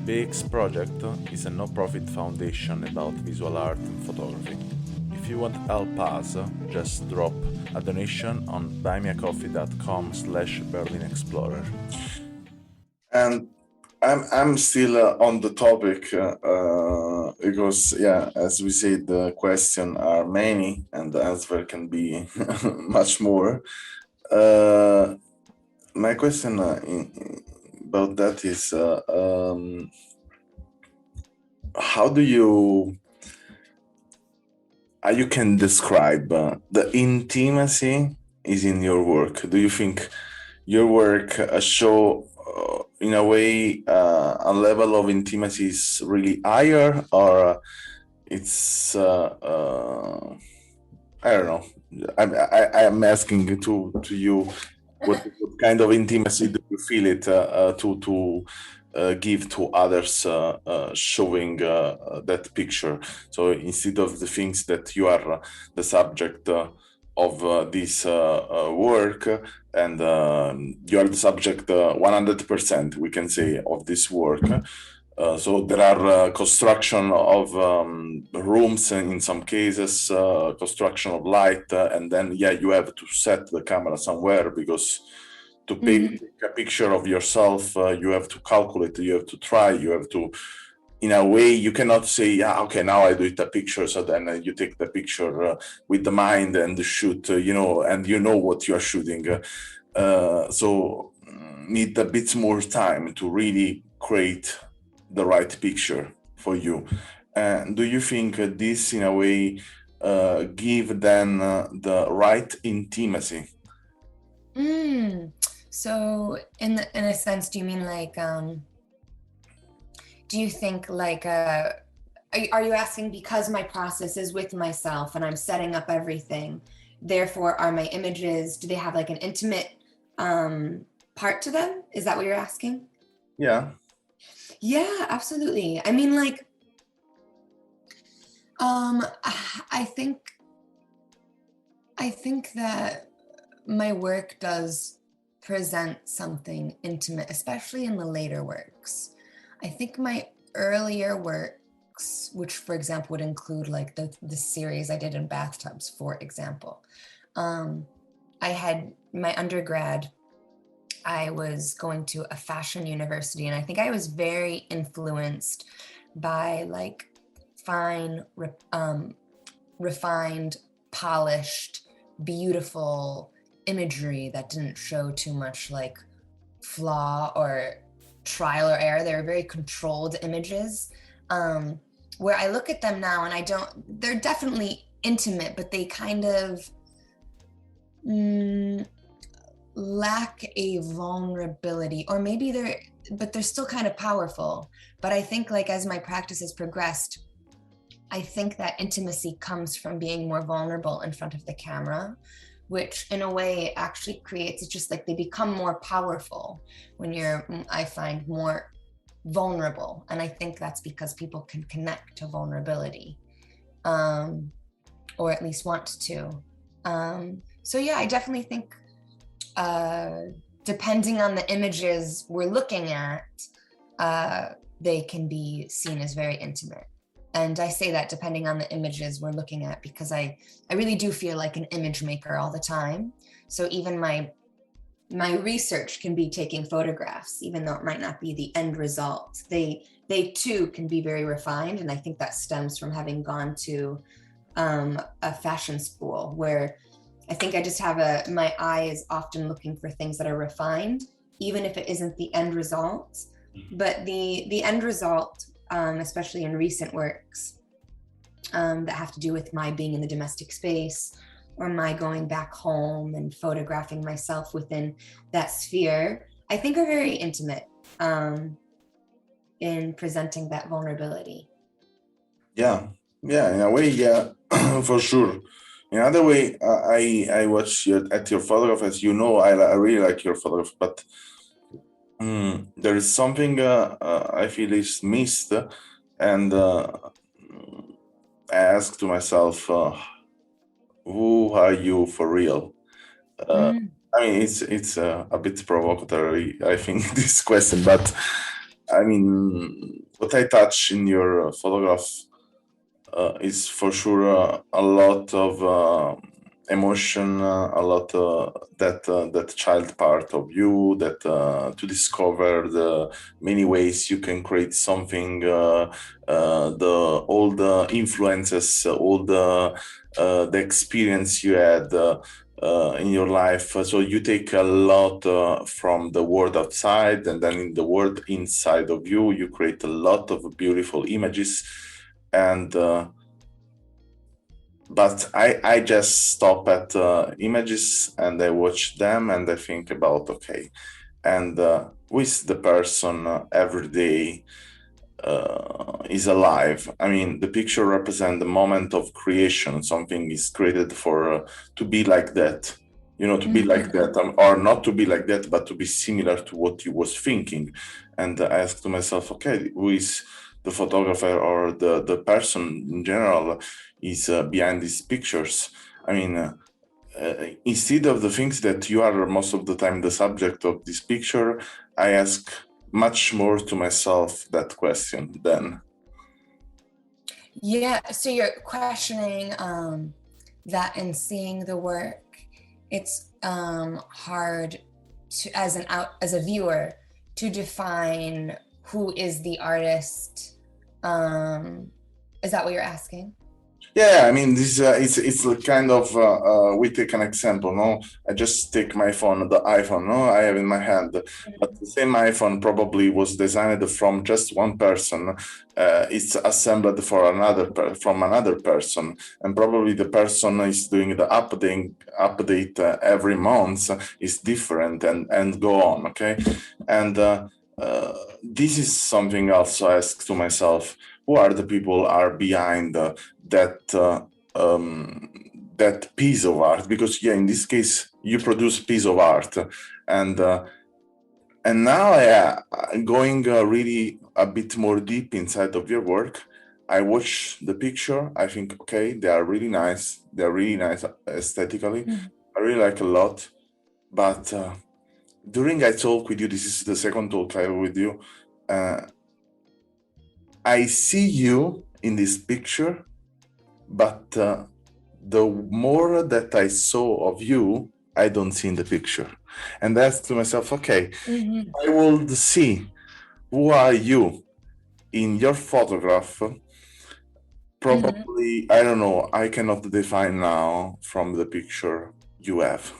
BEEX project is a no-profit foundation about visual art and photography. If you want to help us, just drop a donation on buymeacoffee.com/BerlinExplorer. And I'm still on the topic because, as we said, the questions are many and the answer can be much more. My question about that is, how do you can describe the intimacy is in your work? Do you think your work show in a way a level of intimacy is really higher, or it's I don't know. I'm asking to you what kind of intimacy do you feel it to give to others showing that picture? So instead of the things that you are the subject of this work, and you are the subject 100%, we can say, of this work. So there are construction of rooms in some cases, construction of light, and then you have to set the camera somewhere, because to take a picture of yourself, you have to calculate, you have to try, you have to, in a way, you cannot say, okay, now I do it a picture, so then you take the picture with the mind and shoot, and you know what you are shooting. So need a bit more time to really create the right picture for you. Do you think this, in a way, give then the right intimacy? So in a sense, do you mean like, do you think like, are you asking because my process is with myself and I'm setting up everything, therefore are my images, do they have like an intimate part to them? Is that what you're asking? Yeah. Yeah, absolutely. I mean, like, I think that my work does present something intimate, especially in the later works. I think my earlier works, which for example would include like the series I did in bathtubs, for example. I had my undergrad, I was going to a fashion university, and I think I was very influenced by like fine, refined, polished, beautiful imagery that didn't show too much like flaw or trial or error. They were very controlled images, where I look at them now and they're definitely intimate, but they kind of lack a vulnerability, or maybe they're still kind of powerful. But I think like as my practice has progressed, I think that intimacy comes from being more vulnerable in front of the camera, which in a way actually creates, it's just like they become more powerful when I find, more vulnerable. And I think that's because people can connect to vulnerability, or at least want to. So yeah, I definitely think depending on the images we're looking at, they can be seen as very intimate. And I say that depending on the images we're looking at, because I really do feel like an image maker all the time. So even my research can be taking photographs, even though it might not be the end result. They too can be very refined. And I think that stems from having gone to a fashion school, where I think I just have my eye is often looking for things that are refined, even if it isn't the end result. But the end result, especially in recent works that have to do with my being in the domestic space, or my going back home and photographing myself within that sphere, I think are very intimate in presenting that vulnerability. Yeah, in a way, yeah, for sure. In another way, I watch at your photograph, as you know, I really like your photograph, but There is something I feel is missed, and I ask to myself, who are you for real? Uh, Mm. I mean, it's a bit provocatory, I think, this question, but I mean, what I touch in your photograph is for sure a lot of emotion, a lot that child part of you, that to discover the many ways you can create something, the all the influences, all the experience you had. In your life, so you take a lot from the world outside, and then in the world inside of you, you create a lot of beautiful images, and but I just stop at images and I watch them and I think about, okay, and with the person every day is alive. I mean, the picture represents the moment of creation. Something is created for to be like that, to be like that, or not to be like that, but to be similar to what you was thinking. And I ask to myself, okay, who is the photographer or the person in general is behind these pictures? I mean, instead of the things that you are most of the time the subject of this picture, I ask much more to myself that question then. Yeah, so you're questioning that in seeing the work, it's hard to, as a viewer, to define who is the artist. Is that what you're asking? Yeah, I mean, this it's a kind of we take an example. No, I just take my phone, the iPhone. No, I have in my hand, but the same iPhone probably was designed from just one person. It's assembled for from another person, and probably the person is doing the update every month is different, and go on. Okay, and this is something else I ask to myself: who are the people are behind that that piece of art? Because yeah, in this case you produce piece of art, and now going really a bit more deep inside of your work. I watch the picture, I think, okay, they're really nice aesthetically. I really like a lot, but during I talk with you, this is the second talk I have with you, I see you in this picture, but the more that I saw of you, I don't see in the picture. And that's to myself, okay, I will see who are you in your photograph. Probably, I don't know, I cannot define now from the picture you have.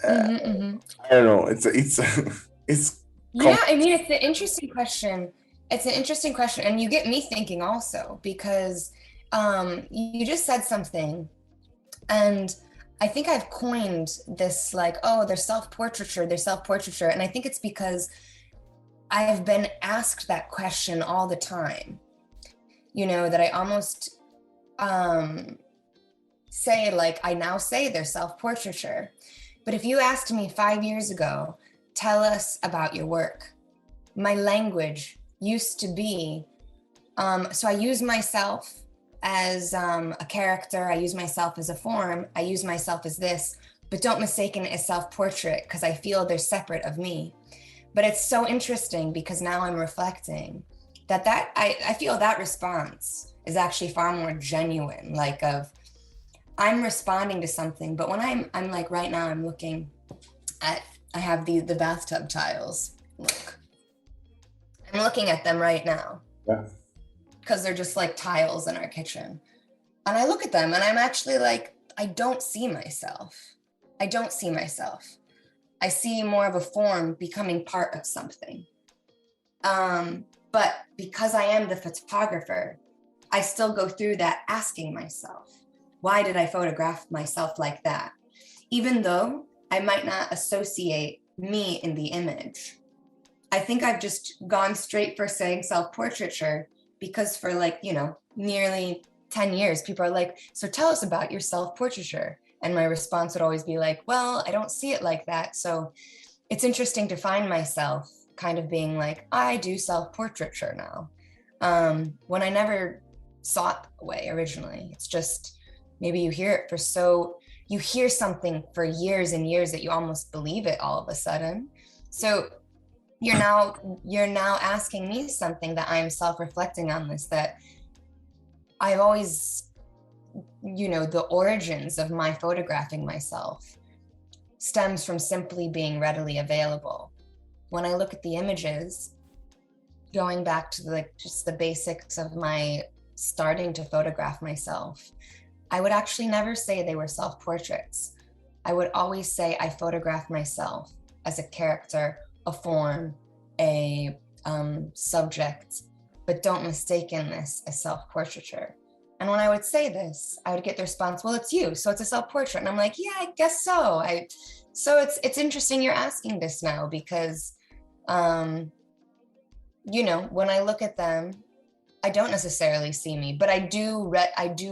I don't know, it's it's Yeah, I mean, it's an interesting question. It's an interesting question, and you get me thinking also, because you just said something, and I think I've coined this, like, oh, there's self-portraiture, and I think it's because I've been asked that question all the time, that I almost say, like, I now say they're self-portraiture. But if you asked me 5 years ago, tell us about your work, my language used to be, so I use myself as a character, I use myself as a form, I use myself as this, but don't mistake it as self-portrait, because I feel they're separate of me. But it's so interesting, because now I'm reflecting that I feel that response is actually far more genuine, like of I'm responding to something. But when I'm like, right now I'm looking at, I have the bathtub tiles. Look, I'm looking at them right now. Yeah. Because they're just like tiles in our kitchen. And I look at them and I'm actually like, I don't see myself. I don't see myself. I see more of a form becoming part of something. But because I am the photographer, I still go through that asking myself, why did I photograph myself like that? Even though I might not associate me in the image. I think I've just gone straight for saying self-portraiture, because for nearly 10 years, people are like, so tell us about your self-portraiture. And my response would always be like, well, I don't see it like that. So it's interesting to find myself kind of being like, I do self-portraiture now, when I never saw it that way originally. It's just maybe you hear something for years and years that you almost believe it all of a sudden. So you're now asking me something that I'm self-reflecting on this, that I've always, the origins of my photographing myself stems from simply being readily available. When I look at the images, going back to just the basics of my starting to photograph myself, I would actually never say they were self-portraits. I would always say I photograph myself as a character, a form, a subject, but don't mistaken this as self-portraiture. And when I would say this, I would get the response, well, it's you, so it's a self-portrait. And I'm like, yeah, I guess so. So it's interesting you're asking this now, because, when I look at them, I don't necessarily see me, but I do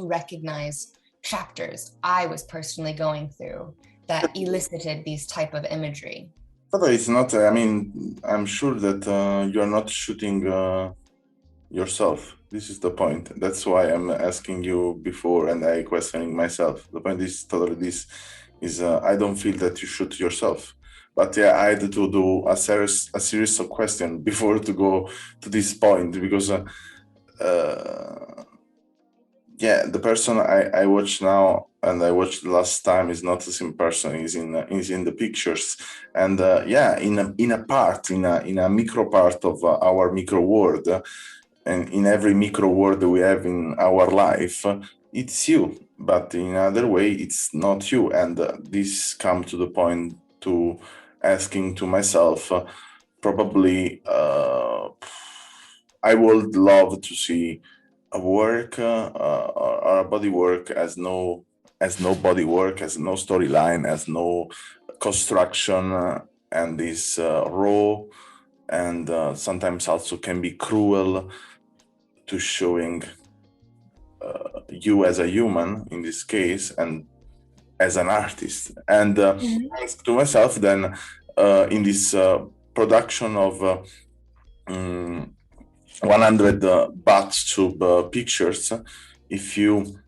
recognize chapters I was personally going through that elicited these type of imagery. But it's not, I'm sure that you are not shooting yourself. This is the point. That's why I'm asking you before and I questioning myself. The point is totally this is I don't feel that you shoot yourself. But yeah, I had to do a series of questions before to go to this point, because the person I watch now and I watched last time is not the same person. Is in the pictures, and in a micro part of our micro world, and in every micro world we have in our life, it's you. But in another way, it's not you. And this comes to the point to asking to myself, probably I would love to see a work or a body work as no body work, as no storyline, as no construction, and is raw, and sometimes also can be cruel to showing you as a human in this case, and as an artist. And thanks to myself then in this production of 100 bathtub pictures, if you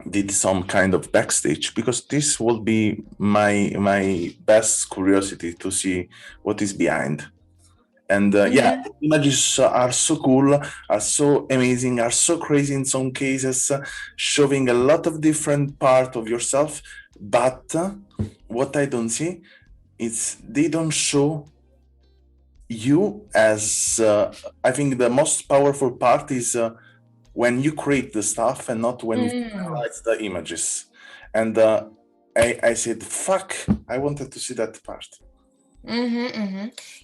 did some kind of backstage, because this will be my best curiosity to see what is behind. And images are so cool, are so amazing, are so crazy in some cases, showing a lot of different part of yourself. But what I don't see is they don't show you as I think the most powerful part is when you create the stuff and not when you analyze the images. And I said, fuck, I wanted to see that part.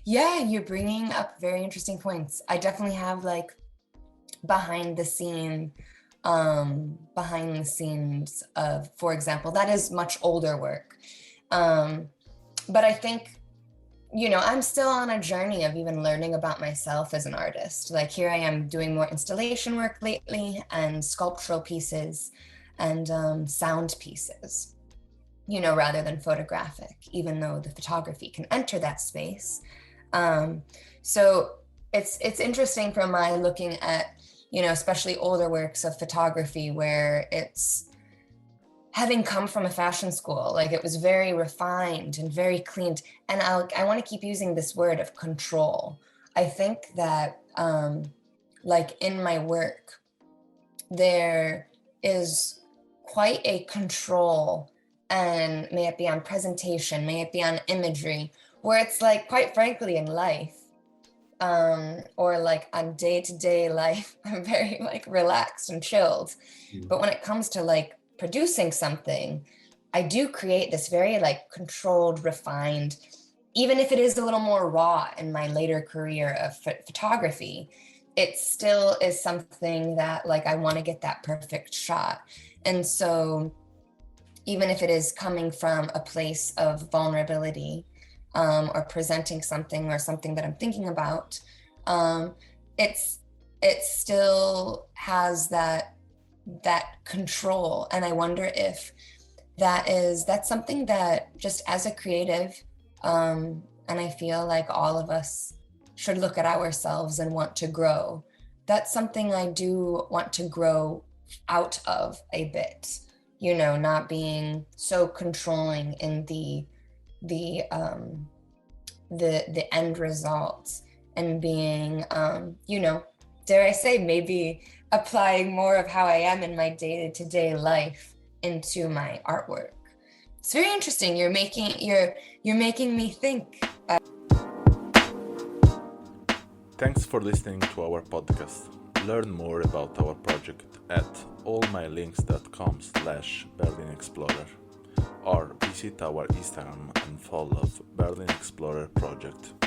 Yeah, you're bringing up very interesting points. I definitely have behind the scenes of, for example, that is much older work. But I think, I'm still on a journey of even learning about myself as an artist. Like, here I am doing more installation work lately, and sculptural pieces, and sound pieces, rather than photographic, even though the photography can enter that space. So it's interesting from my looking at, especially older works of photography, where it's having come from a fashion school, it was very refined and very cleaned. And I want to keep using this word of control. I think that in my work, there is quite a control, and may it be on presentation, may it be on imagery, where it's quite frankly in life, or on day-to-day life, I'm very relaxed and chilled. But when it comes to producing something, I do create this very controlled, refined, even if it is a little more raw in my later career of photography, it still is something that I want to get that perfect shot. And so even if it is coming from a place of vulnerability, or presenting something or something that I'm thinking about, it still has that control. And I wonder if that's something that, just as a creative, and and I feel like all of us should look at ourselves and want to grow. That's something I do want to grow out of a bit, you know, not being so controlling in the end results, and being, you know, dare I say, maybe applying more of how I am in my day-to-day life into my artwork. It's very interesting. You're making me think. Thanks for listening to our podcast. Learn more about our project at allmylinks.com/BerlinExplorer or visit our Instagram and follow Berlin Explorer Project.